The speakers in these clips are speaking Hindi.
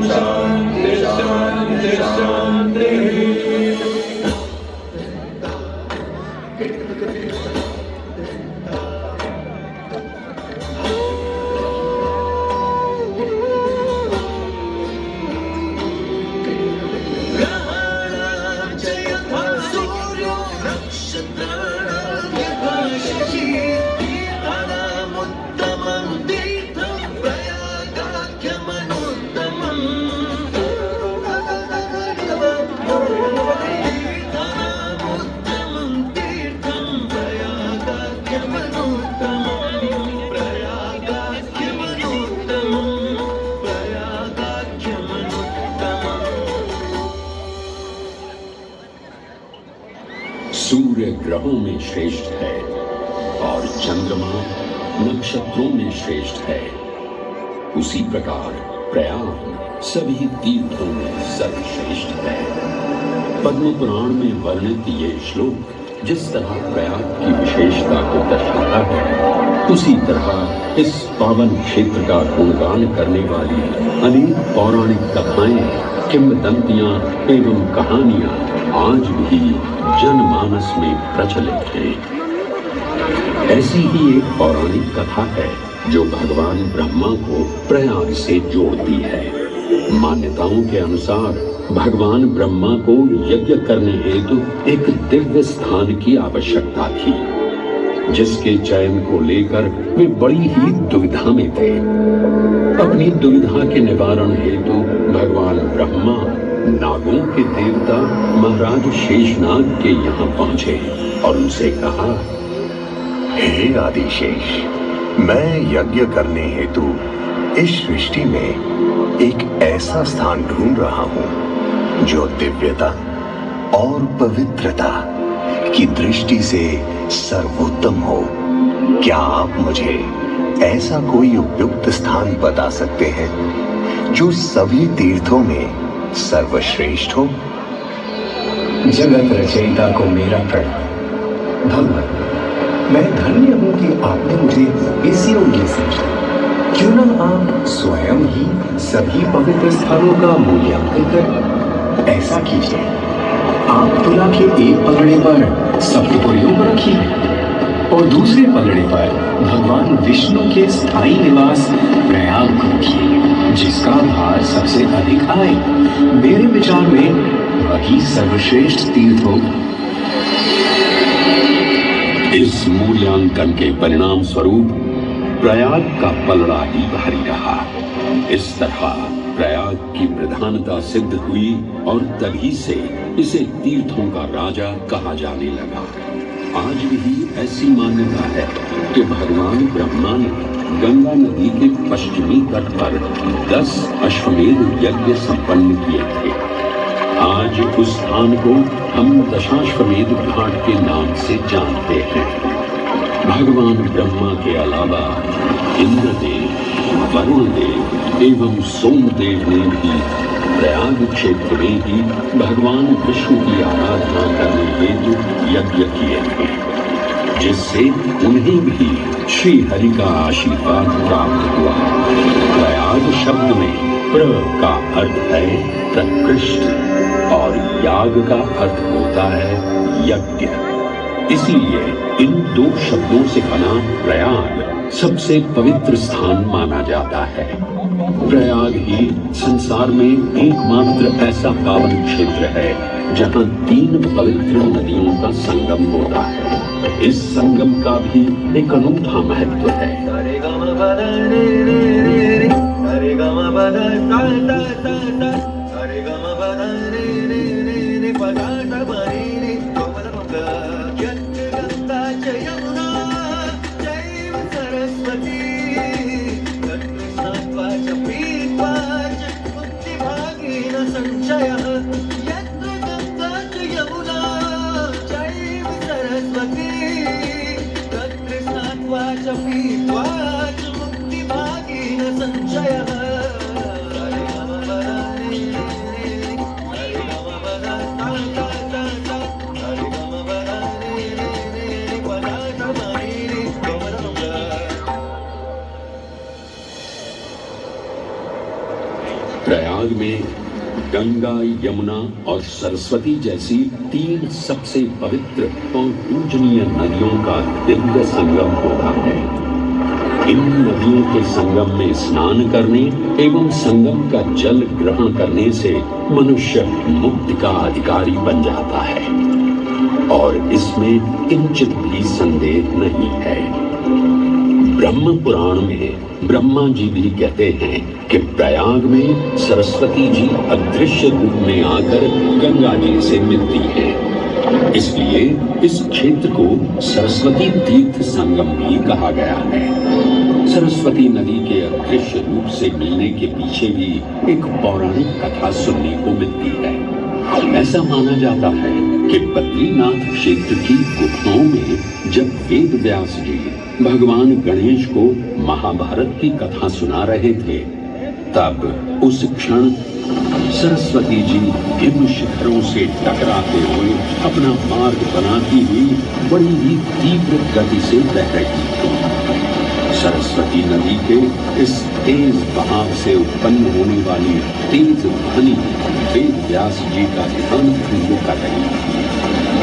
शांति शांति शांति। सूर्य ग्रहों में श्रेष्ठ है और चंद्रमा नक्षत्रों में श्रेष्ठ है। उसी प्रकार प्रयाग सभी तीर्थों में सर्वश्रेष्ठ है। पद्म पुराण में वर्णित ये श्लोक जिस तरह प्रयाग की विशेषता को दर्शाता है, उसी तरह इस पावन क्षेत्र का गुणगान करने वाली अनेक पौराणिक कथाएं, किंवदंतियां एवं कहानियां आज भी जनमानस में प्रचलित हैं। ऐसी ही एक पौराणिक कथा है जो भगवान ब्रह्मा को प्रयाग से जोड़ती है। मान्यताओं के अनुसार भगवान ब्रह्मा को यज्ञ करने हेतु एक दिव्य स्थान की आवश्यकता थी, जिसके चयन को लेकर वे बड़ी ही दुविधा में थे। अपनी दुविधा के निवारण हेतु भगवान ब्रह्मा नागों के देवता महाराज शेषनाग के यहाँ पहुंचे और उनसे कहा, हे आदिशेष, मैं यज्ञ करने हेतु इस सृष्टि में एक ऐसा स्थान ढूंढ रहा हूं जो दिव्यता और पवित्रता की दृष्टि से सर्वोत्तम हो। क्या आप मुझे ऐसा कोई उपयुक्त स्थान बता सकते हैं जो सभी तीर्थों में सर्वश्रेष्ठ हो? जगत रचयिता को मेरा प्रणाम। भगवान, मैं धन्य हूं कि आपने मुझे इस योग्य समझा। क्यों ना आप स्वयं ही सभी पवित्र स्थानों का मूल्यांकन करें। ऐसा कीजिए, आप तुला के एक पलड़े पर सप्तपुरियों को रखिए और दूसरे पलड़े पर भगवान विष्णु के स्थायी निवास प्रयाग को रखिए, जिसका भार सबसे अधिक आए। मेरे विचार में वही सर्वश्रेष्ठ तीर्थ हो। इस मूल्यांकन के परिणाम स्वरूप प्रयाग का पलड़ा ही भारी रहा। इस तरह प्रयाग की प्रधानता सिद्ध हुई और तभी से इसे तीर्थों का राजा कहा जाने लगा। आज भी ऐसी मान्यता है कि भगवान ब्रह्मा ने गंगा नदी के पश्चिमी तट पर 10 अश्वमेध यज्ञ संपन्न किए थे। आज उस स्थान को हम दशाश्वमेध घाट के नाम से जानते हैं। भगवान ब्रह्मा के अलावा इंद्रदेव, वरुण देव एवं सोमदेव ने भी प्रयाग क्षेत्र में ही भगवान विष्णु की आराधना करने हेतु यज्ञ किए थे, जिससे उन्हें भी श्री हरि का आशीर्वाद प्राप्त हुआ। प्रयाग शब्द में प्र का अर्थ है प्रकृष्ट और याग का अर्थ होता है यज्ञ। इसीलिए इन दो शब्दों से बना प्रयाग सबसे पवित्र स्थान माना जाता है। प्रयाग ही संसार में एकमात्र ऐसा पावन क्षेत्र है जहां 3 पवित्र नदियों का संगम होता है। इस संगम का भी एक अनूठा महत्व है। संशय प्रयाग में गंगा, यमुना और सरस्वती जैसी 3 सबसे पवित्र और पूजनीय नदियों का दिव्य संगम होता है। इन नदियों के संगम में स्नान करने एवं संगम का जल ग्रहण करने से मनुष्य मुक्ति का अधिकारी बन जाता है और इसमें किंचित भी संदेह नहीं है। ब्रह्म पुराण में ब्रह्मा जी भी कहते हैं कि प्रयाग में सरस्वती जी अदृश्य रूप में आकर गंगा जी से मिलती हैं। इसलिए इस क्षेत्र को सरस्वती तीर्थ संगम भी कहा गया है। सरस्वती नदी के अदृश्य रूप से मिलने के पीछे भी एक पौराणिक कथा सुनने को मिलती है। ऐसा माना जाता है कि बद्रीनाथ क्षेत्र की गुफाओं में जब वेद व्यास जी भगवान गणेश को महाभारत की कथा सुना रहे थे, तब उस क्षण सरस्वती जी हिम शिखरों से टकराते हुए अपना मार्ग बनाती हुई बड़ी ही तीव्र गति से बह रही थी। सरस्वती नदी के इस तेज बहाव से उत्पन्न होने वाली तेज ध्वनि वेद व्यास जी का ध्यान भंग कर रही थी।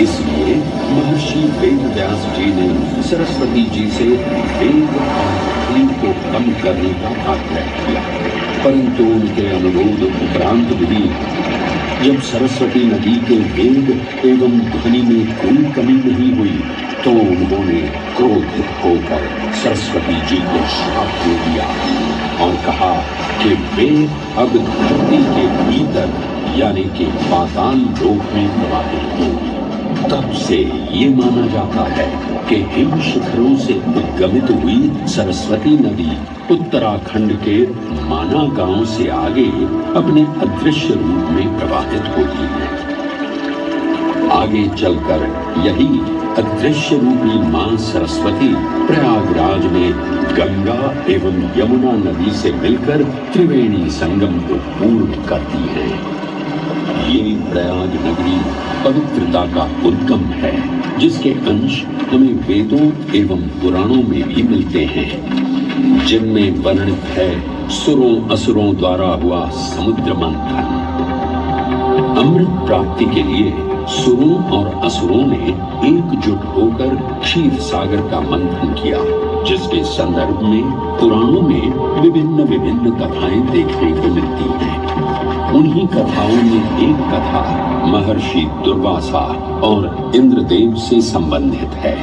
इसलिए महर्षि वेद व्यास जी ने सरस्वती जी से वेग और ध्वनि को कम करने का आग्रह किया, परंतु उनके अनुरोध उपरांत भी जब सरस्वती नदी के वेग एवं ध्वनि में कोई कमी नहीं हुई, तो उन्होंने क्रोधित होकर सरस्वती जी को श्राप दे दिया और कहा कि वे अब धरती के भीतर यानी कि पाताल लोक में प्रवाहित होंगी। तब से ये माना जाता है कि हिम शिखरों से उद्गमित हुई सरस्वती नदी उत्तराखंड के माना गांव से आगे अपने अदृश्य रूप में प्रवाहित होती है। आगे चलकर यही अदृश्य रूपी मां सरस्वती प्रयागराज में गंगा एवं यमुना नदी से मिलकर त्रिवेणी संगम को पूर्ण करती है। ये प्रयाग नगरी पवित्रता का उद्गम है, जिसके अंश हमें वेदों एवं पुराणों में भी मिलते हैं, जिनमें वर्णित है सुरों असुरों द्वारा हुआ समुद्र मंथन। अमृत प्राप्ति के लिए सुरों और असुरों ने एकजुट होकर क्षीर सागर का मंथन किया, जिसके संदर्भ में पुराणों में विभिन्न कथाएं देखने को मिलती हैं। उन्हीं कथाओं में एक कथा महर्षि दुर्वासा और इंद्रदेव से संबंधित है।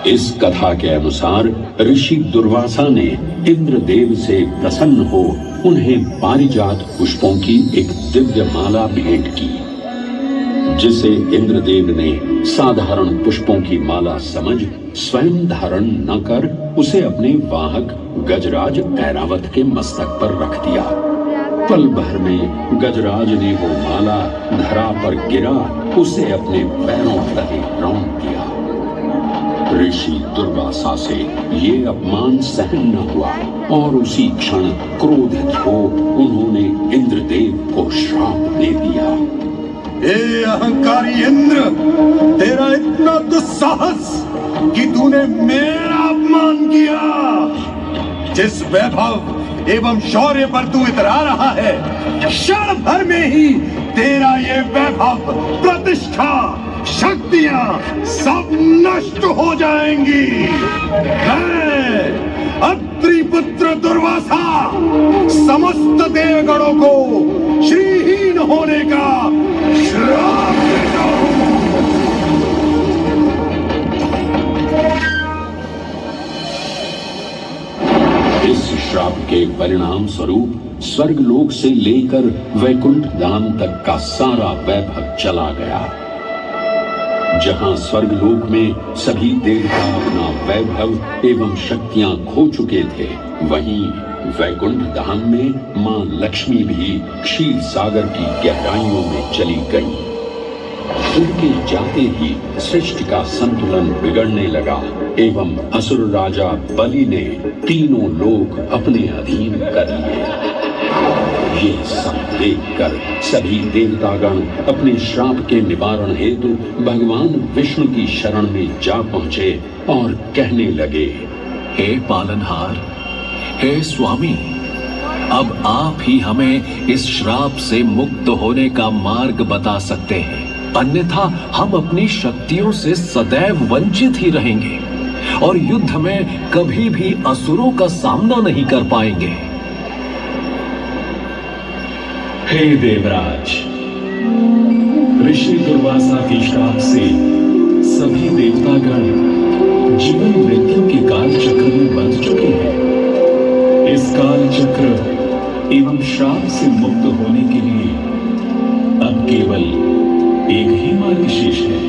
इस कथा के अनुसार ऋषि दुर्वासा ने इंद्रदेव से प्रसन्न हो उन्हें पारिजात पुष्पों की एक दिव्य माला भेंट की, जिसे इंद्रदेव ने साधारण पुष्पों की माला समझ स्वयं धारण न कर उसे अपने वाहक गजराज ऐरावत के मस्तक पर रख दिया। पल भर में गजराज ने वो माला धरा पर गिरा उसे अपने पैरों तले रौंद दिया। ऋषि दुर्वासा से ये अपमान सहन न हुआ और उसी क्षण क्रोधित हो उन्होंने इंद्रदेव को श्राप दे दिया। ए अहंकारी इंद्र, तेरा इतना दुस्साहस कि तूने मेरा अपमान किया। जिस वैभव एवं शौर्य पर तू इतरा रहा है, क्षण भर में ही तेरा ये वैभव, प्रतिष्ठा, शक्तियां सब नष्ट हो जाएंगी। मैं अत्रि पुत्र दुर्वासा समस्त देवगणों को श्रीहीन होने का श्राप देता हूं। इस श्राप के परिणाम स्वरूप स्वर्गलोक से लेकर वैकुंठ धाम तक का सारा वैभव चला गया। जहां स्वर्गलोक में सभी देवता अपना वैभव एवं शक्तियां खो चुके थे, वहीं वैकुंठ धाम में मां लक्ष्मी भी क्षीर सागर की गहराइयों में चली गई। उनके जाते ही सृष्टि का संतुलन बिगड़ने लगा एवं असुर राजा बलि ने तीनों लोक अपने अधीन कर लिए। ये सब देखकर सभी देवतागण अपने श्राप के निवारण हेतु भगवान विष्णु की शरण में जा पहुंचे और कहने लगे, हे पालनहार, हे स्वामी, अब आप ही हमें इस श्राप से मुक्त होने का मार्ग बता सकते हैं, अन्यथा हम अपनी शक्तियों से सदैव वंचित ही रहेंगे और युद्ध में कभी भी असुरों का सामना नहीं कर पाएंगे। हे देवराज, ऋषि दुर्वासा के श्राप से सभी देवतागण जीवन मृत्यु के काल चक्र में बंध चुके हैं। इस काल चक्र एवं श्राप से मुक्त होने के लिए अब केवल एक ही मार्ग शेष है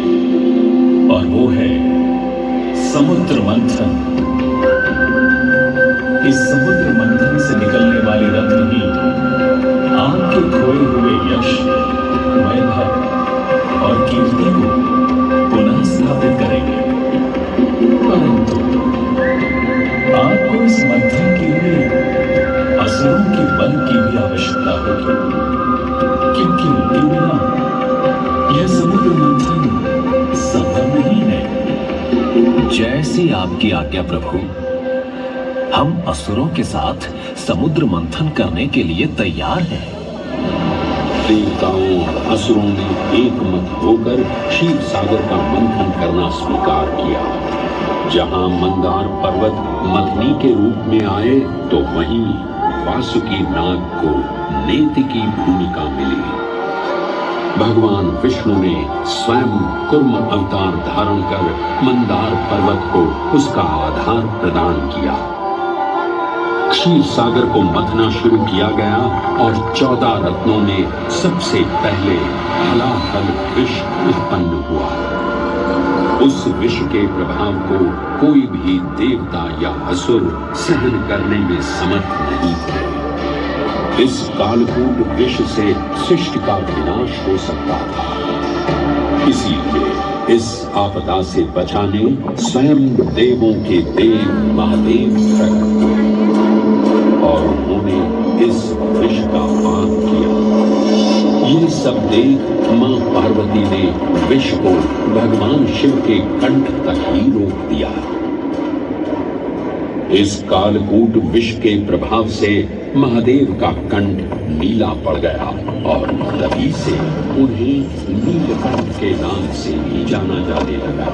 और वो है समुद्र मंथन। इस समुद्र मंथन से निकलने वाले रत्न ही आपके खोए हुए यश, वैभव और कीर्ति को पुनः स्थापित करेंगे। परंतु आपको इस मंथन के लिए असुरों के बल की भी आवश्यकता होगी, क्योंकि उनके बिना यह समुद्र मंथन संभव नहीं है। जैसी आपकी आज्ञा प्रभु। हम असुरों के साथ समुद्र मंथन करने के लिए तैयार हैं। देवताओं और असुरों ने एकमत होकर क्षीर सागर का मंथन करना स्वीकार किया। जहां मंदार पर्वत मथनी के रूप में आए तो वहीं वासुकी नाग को नेति की भूमिका मिली। भगवान विष्णु ने स्वयं कुर्म अवतार धारण कर मंदार पर्वत को उसका आधार प्रदान किया। क्षीर सागर को मथना शुरू किया गया और 14 रत्नों में सबसे पहले हलाहल विष उत्पन्न हुआ। उस विष के प्रभाव को कोई भी देवता या असुर सहन करने में समर्थ नहीं थे। इस कालकूट विष से सृष्टि का विनाश हो सकता था। इसीलिए इस आपदा से बचाने स्वयं देवों के देव महादेव प्रकट हुए और उन्होंने इस विष का पान किया। ये सब देख मां पार्वती ने विष को भगवान शिव के कंठ तक ही रोक दिया। इस कालकूट विष के प्रभाव से महादेव का कंठ नीला पड़ गया और तभी से उन्हें नीलकंठ के नाम से भी जाना जाने लगा।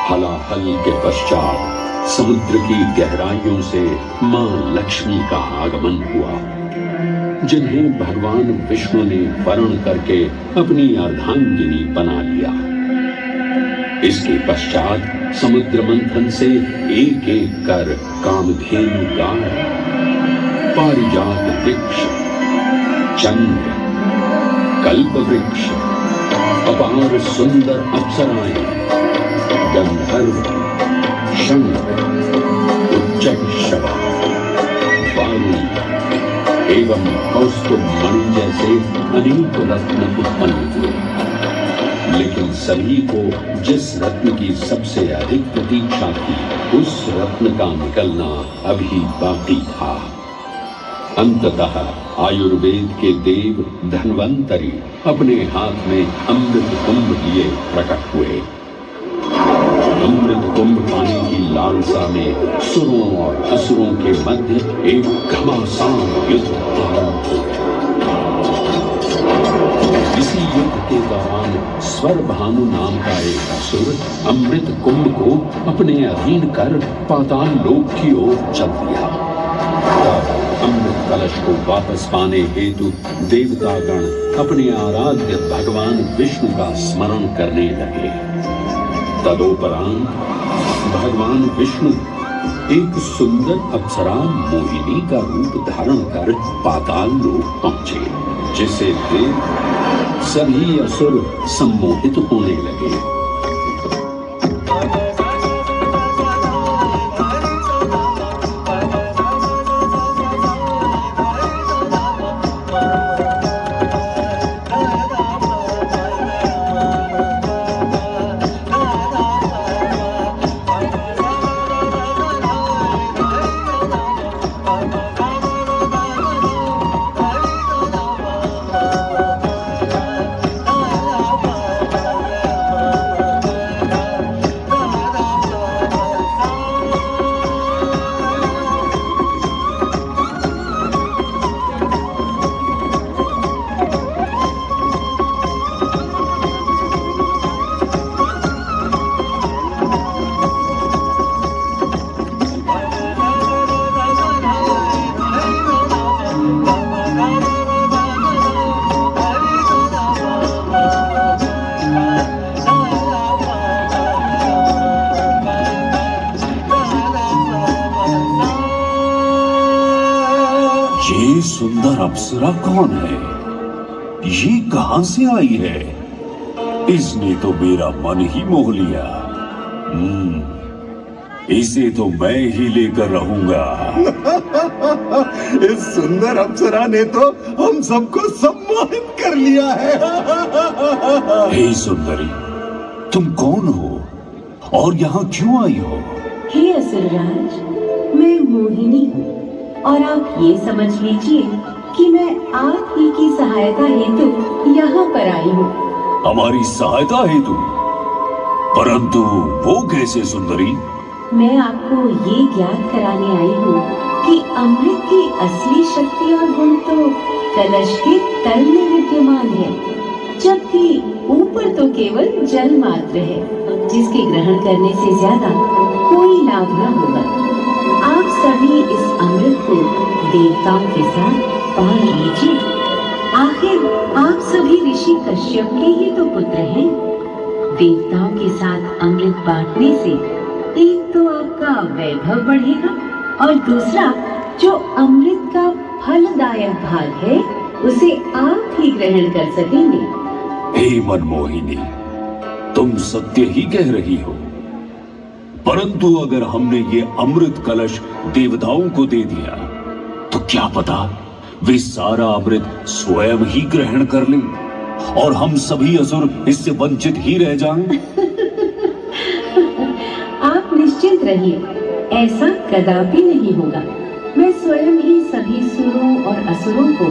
हलाहल के पश्चात समुद्र की गहराइयों से मां लक्ष्मी का आगमन हुआ, जिन्हें भगवान विष्णु ने वर्ण करके अपनी अर्धांगिनी बना लिया। इसके पश्चात समुद्र मंथन से एक एक कर कामधेनु गाय, पारिजात वृक्ष, चंद्र, कल्प वृक्ष, अपार सुंदर अप्सराएं, गंधर्व, शंख, उच्चैःश्रवा, वारुणी एवं कौस्तुभ मणि जैसे अनेक रत्न उत्पन्न हुए। लेकिन सभी को जिस रत्न की सबसे अधिक प्रतीक्षा थी, उस रत्न का निकलना अभी बाकी था। अंततः आयुर्वेद के देव धन्वंतरी अपने हाथ में अमृत कुंभ लिए प्रकट हुए। अमृत कुंभ पाने की लालसा में सुरों और असुरों के मध्य एक घमासान युद्ध आरंभ हो गया। इसी युद्ध के दौरान स्वर भानु नाम का एक असुर अमृत कुंभ को अपने अधीन कर पाताल लोक की ओर चल दिया। तब अमृत कलश को वापस पाने हेतु देवतागण अपने आराध्य भगवान विष्णु का स्मरण करने लगे। तदोपरांत भगवान विष्णु एक सुंदर अप्सरा मोहिनी का रूप धारण कर पाताल लोक पहुंचे, जिसे देख सभी असुर सम्मोहित होने लगे। ये सुंदर अप्सरा कौन है? ये कहां से आई है? इसने तो मेरा मन ही मोह लिया। इसे तो मैं ही लेकर रहूंगा। इस सुंदर अप्सरा ने तो हम सबको सम्मोहित कर लिया है। हे सुंदरी, तुम कौन हो और यहाँ क्यों आई हो? हे असुरराज, मैं मोहिनी हूँ और आप ये समझ लीजिए कि मैं आप ही की सहायता हेतु यहाँ पर आई हूँ। हमारी सहायता हेतु? परंतु वो कैसे सुंदरी? मैं आपको ये ज्ञात कराने आई हूँ कि अमृत की असली शक्ति और गुण तो कलश के तल में विद्यमान है, जबकि ऊपर तो केवल जल मात्र है, जिसके ग्रहण करने से ज्यादा कोई लाभ न होगा। आप सभी इस अमृत को देवताओं के साथ बांट लीजिए। आखिर आप सभी ऋषि कश्यप के ही तो पुत्र हैं। देवताओं के साथ अमृत बांटने से एक तो आपका वैभव बढ़ेगा और दूसरा जो अमृत का फलदायक भाग है उसे आप ही ग्रहण कर सकेंगे। हे मनमोहिनी, तुम सत्य ही कह रही हो, परंतु अगर हमने ये अमृत कलश देवताओं को दे दिया तो क्या पता वे सारा अमृत स्वयं ही ग्रहण कर लें और हम सभी असुर इससे वंचित ही रह जाएं। आप निश्चिंत रहिए, ऐसा कदापि नहीं होगा। मैं स्वयं ही सभी सुरों और असुरों को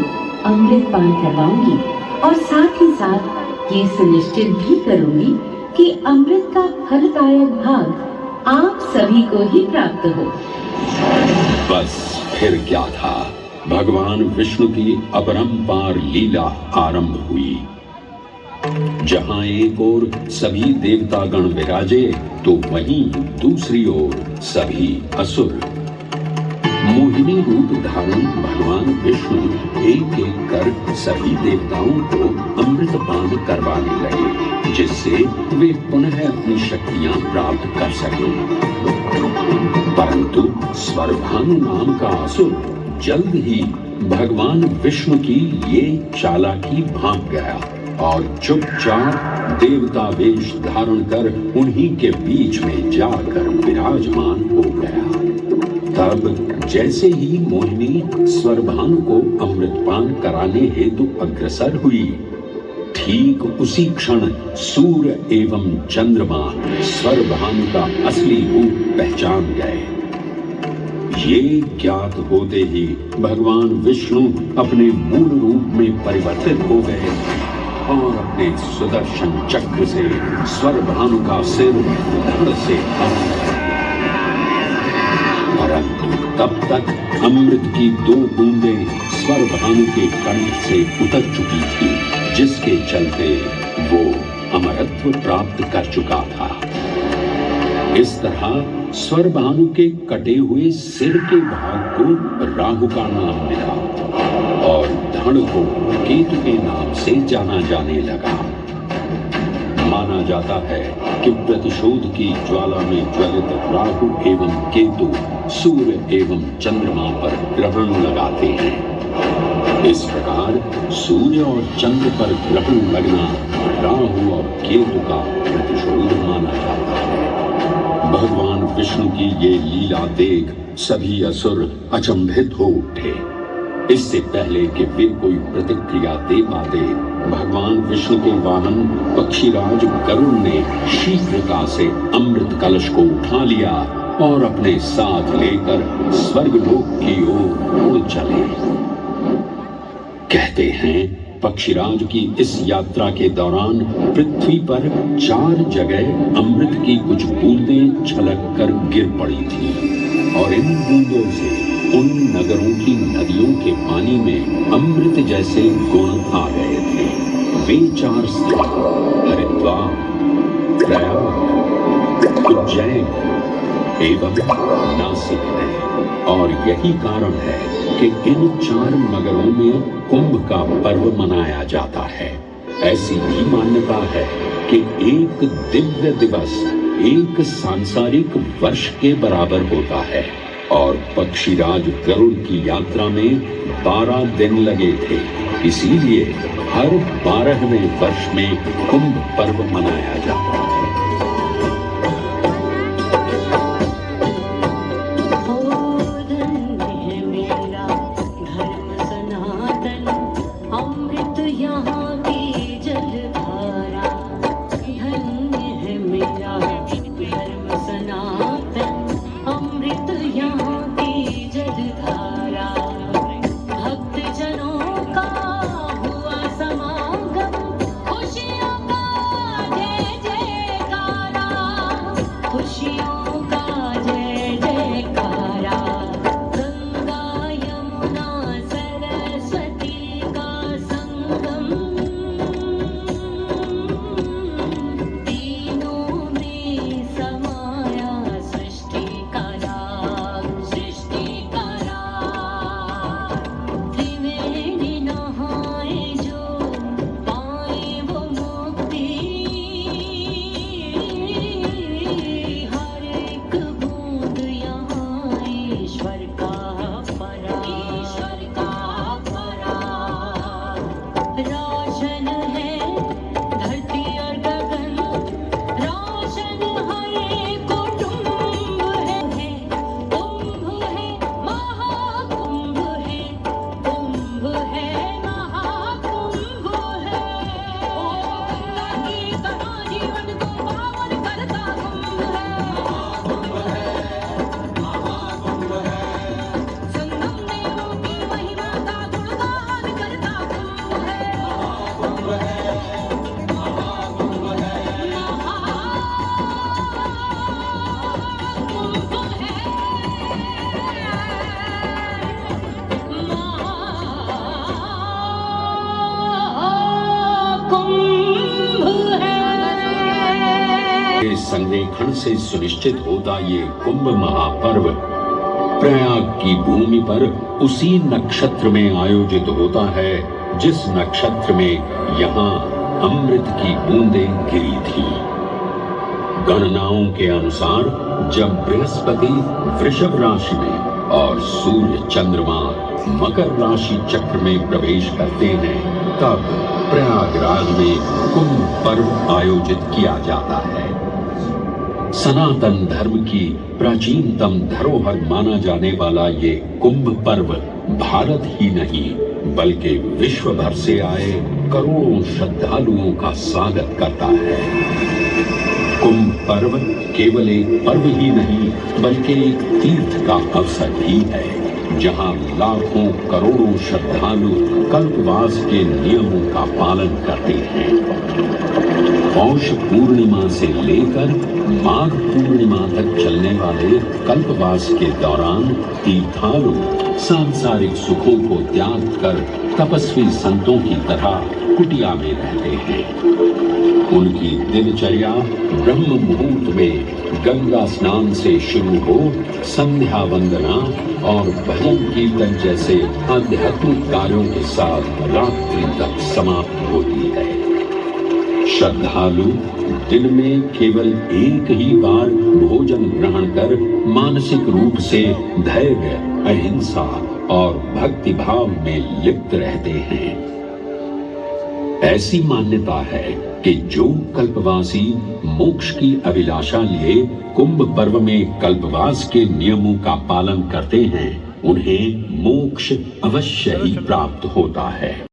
अमृत पान करवाऊंगी और साथ ही साथ ये सुनिश्चित भी करूंगी कि अमृत का फलदायक भाग आप सभी को ही प्राप्त हो। बस फिर क्या था, भगवान विष्णु की अपरंपार लीला आरंभ हुई। जहां एक ओर सभी देवतागण विराजे तो वहीं दूसरी ओर सभी असुर। मोहिनी रूप धारण भगवान विष्णु एक एक कर सभी देवताओं को अमृत पान करवाने लगे, जिससे वे पुनः अपनी शक्तियां प्राप्त कर सके। परंतु स्वरभानु नाम का असुर जल्द ही भगवान विष्णु की ये चालाकी भांप गया और चुपचाप देवता वेश धारण कर उन्हीं के बीच में जाकर विराजमान हो गया। तब जैसे ही मोहिनी स्वरभानु को अमृतपान कराने हेतु अग्रसर हुई, ठीक उसी क्षण सूर्य एवं चंद्रमा स्वरभानु का असली रूप पहचान गए। ये ज्ञात होते ही भगवान विष्णु अपने मूल रूप में परिवर्तित हो गए और अपने सुदर्शन चक्र से स्वरभानु का सिर धड़ से परंतु तब तक अमृत की 2 बूंदें स्वरभानु के कंठ से उतर चुकी थी, जिसके चलते वो अमरत्व प्राप्त कर चुका था। इस तरह स्वरभानु के कटे हुए सिर के भाग को राहु का नाम मिला और धड़ को केतु के नाम से जाना जाने लगा। माना जाता है कि प्रतिशोध की ज्वाला में ज्वलित राहु एवं केतु सूर्य एवं चंद्रमा पर ग्रहण लगाते हैं। इस प्रकार सूर्य और चंद्र पर ग्रहण लगना राहु और केतु का प्रतिशोध माना जाता है। भगवान विष्णु की ये लीला देख सभी असुर अचंभित हो उठे। इससे पहले कि वे कोई प्रतिक्रिया दे पाते, भगवान विष्णु के वाहन पक्षीराज गरुड़ ने शीघ्रता से अमृत कलश को उठा लिया और अपने साथ लेकर स्वर्गलोक की ओर उड़ चले। कहते हैं पक्षीराज की इस यात्रा के दौरान पृथ्वी पर 4 जगह अमृत की कुछ बूंदें छलक कर गिर पड़ी थी और इन बूंदों से उन नगरों की नदियों के पानी में अमृत जैसे गुण आ गए थे। वे 4 स्थान हरिद्वार, प्रयाग, उज्जैन एवं नासिक है और यही कारण है कि इन 4 नगरों में कुंभ का पर्व मनाया जाता है। ऐसी भी मान्यता है कि एक दिव्य दिवस एक सांसारिक वर्ष के बराबर होता है और पक्षीराज गरुड़ की यात्रा में 12 दिन लगे थे। इसीलिए हर 12वें वर्ष में कुंभ पर्व मनाया जाता है। संरेखण से सुनिश्चित होता ये कुंभ महापर्व प्रयाग की भूमि पर उसी नक्षत्र में आयोजित होता है जिस नक्षत्र में यहाँ अमृत की बूंदें गिरी थी। गणनाओं के अनुसार जब बृहस्पति वृषभ राशि में और सूर्य चंद्रमा मकर राशि चक्र में प्रवेश करते हैं तब प्रयागराज में कुंभ पर्व आयोजित किया जाता है। सनातन धर्म की प्राचीनतम धरोहर माना जाने वाला ये कुंभ पर्व भारत ही नहीं बल्कि विश्व भर से आए करोड़ों श्रद्धालुओं का स्वागत करता है। कुंभ पर्व केवल एक पर्व ही नहीं बल्कि एक तीर्थ का अवसर भी है जहां लाखों करोड़ों श्रद्धालु कल्पवास के नियमों का पालन करते हैं। पौष पूर्णिमा से लेकर माघ पूर्णिमा तक चलने वाले कल्पवास के दौरान तीर्थालु सांसारिक सुखों को त्याग कर तपस्वी संतों की तरह कुटिया में रहते हैं। उनकी दिनचर्या ब्रह्म मुहूर्त में गंगा स्नान से शुरू हो संध्या वंदना और भजन कीर्तन जैसे आध्यात्मिक कार्यों के साथ रात्रि तक समाप्त होती है। श्रद्धालु दिन में केवल एक ही बार भोजन ग्रहण कर मानसिक रूप से धैर्य, अहिंसा और भक्ति भाव में लिप्त रहते हैं। ऐसी मान्यता है कि जो कल्पवासी मोक्ष की अभिलाषा लिए कुंभ पर्व में कल्पवास के नियमों का पालन करते हैं, उन्हें मोक्ष अवश्य ही प्राप्त होता है।